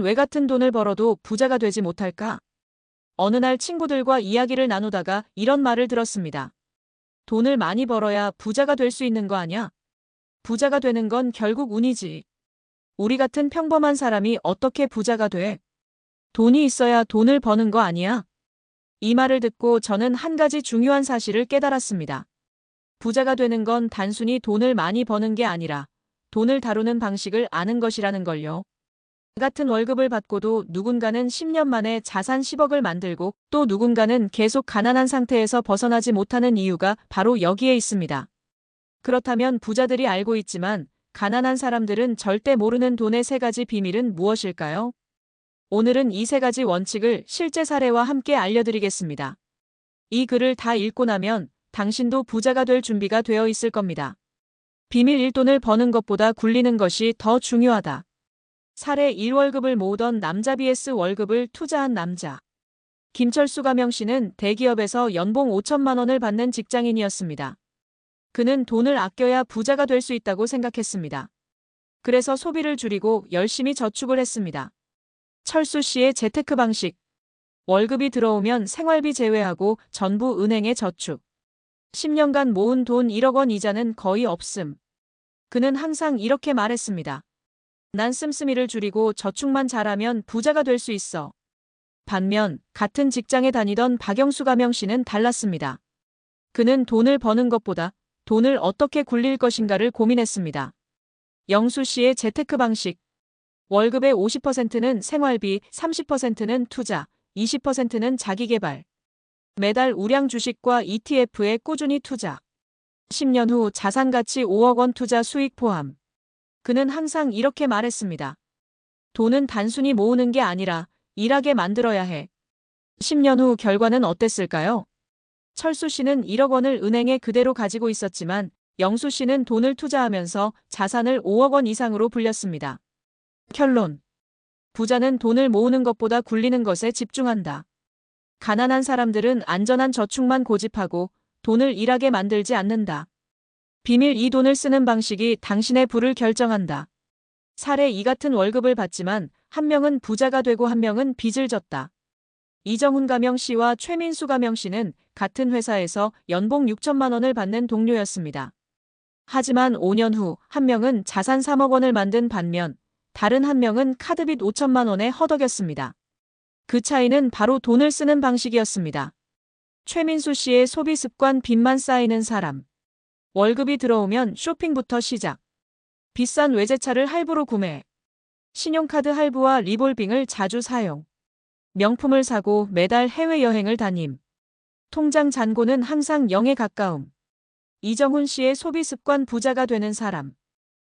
왜 같은 돈을 벌어도 부자가 되지 못할까? 어느 날 친구들과 이야기를 나누다가 이런 말을 들었습니다. 돈을 많이 벌어야 부자가 될 수 있는 거 아냐? 부자가 되는 건 결국 운이지. 우리 같은 평범한 사람이 어떻게 부자가 돼? 돈이 있어야 돈을 버는 거 아니야? 이 말을 듣고 저는 한 가지 중요한 사실을 깨달았습니다. 부자가 되는 건 단순히 돈을 많이 버는 게 아니라 돈을 다루는 방식을 아는 것이라는 걸요. 같은 월급을 받고도 누군가는 10년 만에 자산 10억을 만들고 또 누군가는 계속 가난한 상태에서 벗어나지 못하는 이유가 바로 여기에 있습니다. 그렇다면 부자들이 알고 있지만 가난한 사람들은 절대 모르는 돈의 세 가지 비밀은 무엇일까요? 오늘은 이 세 가지 원칙을 실제 사례와 함께 알려드리겠습니다. 이 글을 다 읽고 나면 당신도 부자가 될 준비가 되어 있을 겁니다. 비밀 1. 돈을 버는 것보다 굴리는 것이 더 중요하다. 사례 1월급을 모으던 남자 vs 월급을 투자한 남자. 김철수 가명씨는 대기업에서 연봉 5천만 원을 받는 직장인이었습니다. 그는 돈을 아껴야 부자가 될 수 있다고 생각했습니다. 그래서 소비를 줄이고 열심히 저축을 했습니다. 철수 씨의 재테크 방식. 월급이 들어오면 생활비 제외하고 전부 은행에 저축. 10년간 모은 돈 1억 원 이자는 거의 없음. 그는 항상 이렇게 말했습니다. 난 씀씀이를 줄이고 저축만 잘하면 부자가 될 수 있어. 반면 같은 직장에 다니던 박영수 가명씨는 달랐습니다. 그는 돈을 버는 것보다 돈을 어떻게 굴릴 것인가를 고민했습니다. 영수 씨의 재테크 방식. 월급의 50%는 생활비, 30%는 투자, 20%는 자기개발. 매달 우량 주식과 ETF에 꾸준히 투자. 10년 후 자산가치 5억 원 투자 수익 포함. 그는 항상 이렇게 말했습니다. 돈은 단순히 모으는 게 아니라 일하게 만들어야 해. 10년 후 결과는 어땠을까요? 철수 씨는 1억 원을 은행에 그대로 가지고 있었지만 영수 씨는 돈을 투자하면서 자산을 5억 원 이상으로 불렸습니다. 결론. 부자는 돈을 모으는 것보다 굴리는 것에 집중한다. 가난한 사람들은 안전한 저축만 고집하고 돈을 일하게 만들지 않는다. 비밀 2. 돈을 쓰는 방식이 당신의 부를 결정한다. 사례 2. 같은 월급을 받지만 한 명은 부자가 되고 한 명은 빚을 졌다. 이정훈 가명씨와 최민수 가명씨는 같은 회사에서 연봉 6천만 원을 받는 동료였습니다. 하지만 5년 후 한 명은 자산 3억 원을 만든 반면 다른 한 명은 카드빚 5천만 원에 허덕였습니다. 그 차이는 바로 돈을 쓰는 방식이었습니다. 최민수 씨의 소비 습관. 빚만 쌓이는 사람. 월급이 들어오면 쇼핑부터 시작. 비싼 외제차를 할부로 구매. 신용카드 할부와 리볼빙을 자주 사용. 명품을 사고 매달 해외여행을 다님. 통장 잔고는 항상 0에 가까움. 이정훈 씨의 소비 습관. 부자가 되는 사람.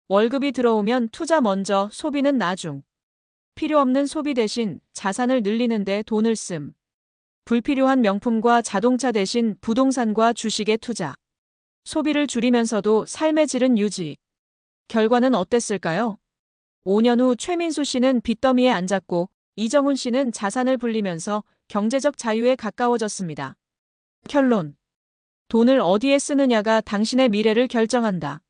월급이 들어오면 투자 먼저, 소비는 나중. 필요 없는 소비 대신 자산을 늘리는데 돈을 씀. 불필요한 명품과 자동차 대신 부동산과 주식에 투자. 소비를 줄이면서도 삶의 질은 유지. 결과는 어땠을까요? 5년 후 최민수 씨는 빚더미에 앉았고 이정훈 씨는 자산을 불리면서 경제적 자유에 가까워졌습니다. 결론. 돈을 어디에 쓰느냐가 당신의 미래를 결정한다.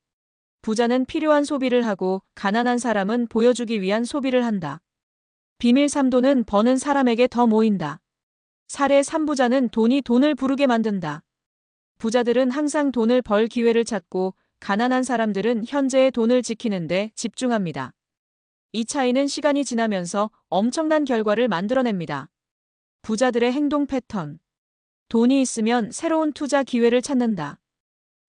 부자는 필요한 소비를 하고 가난한 사람은 보여주기 위한 소비를 한다. 비밀 3. 돈은 버는 사람에게 더 모인다. 사례 3. 부자는 돈이 돈을 부르게 만든다. 부자들은 항상 돈을 벌 기회를 찾고 가난한 사람들은 현재의 돈을 지키는데 집중합니다. 이 차이는 시간이 지나면서 엄청난 결과를 만들어냅니다. 부자들의 행동 패턴. 돈이 있으면 새로운 투자 기회를 찾는다.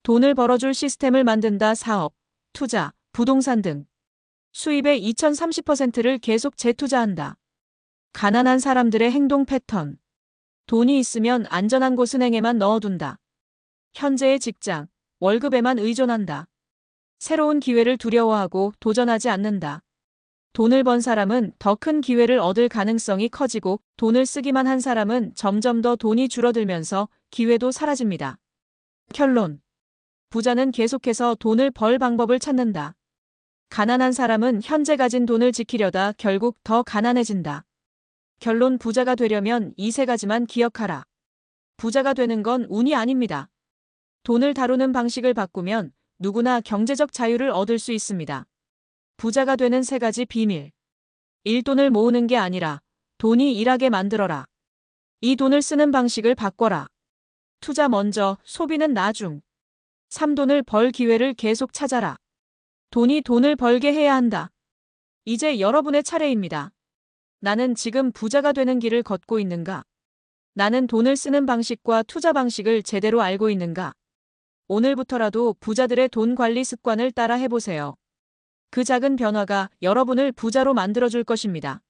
돈을 벌어줄 시스템을 만든다. 사업, 투자, 부동산 등. 수입의 2030%를 계속 재투자한다. 가난한 사람들의 행동 패턴. 돈이 있으면 안전한 곳은행에만 넣어둔다. 현재의 직장, 월급에만 의존한다. 새로운 기회를 두려워하고 도전하지 않는다. 돈을 번 사람은 더 큰 기회를 얻을 가능성이 커지고 돈을 쓰기만 한 사람은 점점 더 돈이 줄어들면서 기회도 사라집니다. 결론. 부자는 계속해서 돈을 벌 방법을 찾는다. 가난한 사람은 현재 가진 돈을 지키려다 결국 더 가난해진다. 결론. 부자가 되려면 이 세 가지만 기억하라. 부자가 되는 건 운이 아닙니다. 돈을 다루는 방식을 바꾸면 누구나 경제적 자유를 얻을 수 있습니다. 부자가 되는 세 가지 비밀. 일돈을 모으는 게 아니라 돈이 일하게 만들어라. 이 돈을 쓰는 방식을 바꿔라. 투자 먼저, 소비는 나중. 3. 돈을 벌 기회를 계속 찾아라. 돈이 돈을 벌게 해야 한다. 이제 여러분의 차례입니다. 나는 지금 부자가 되는 길을 걷고 있는가? 나는 돈을 쓰는 방식과 투자 방식을 제대로 알고 있는가? 오늘부터라도 부자들의 돈 관리 습관을 따라 해보세요. 그 작은 변화가 여러분을 부자로 만들어줄 것입니다.